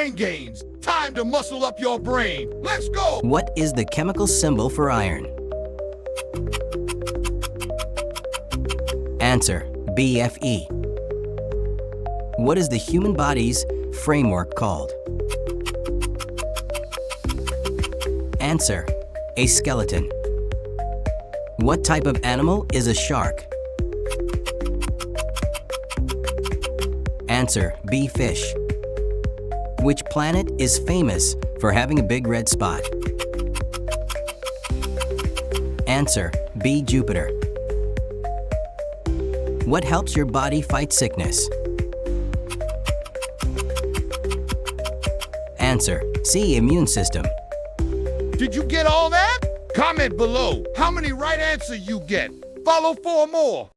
brain gains. Time to muscle up your brain. Let's go! What is the chemical symbol for iron? Answer: BFE. What is the human body's framework called? Answer: a skeleton. What type of animal is a shark? Answer: B fish. Which planet is famous for having a big red spot? Answer: B Jupiter. What helps your body fight sickness? Answer: C immune system. Did you get all that? Comment below how many right answers you get. Follow for more.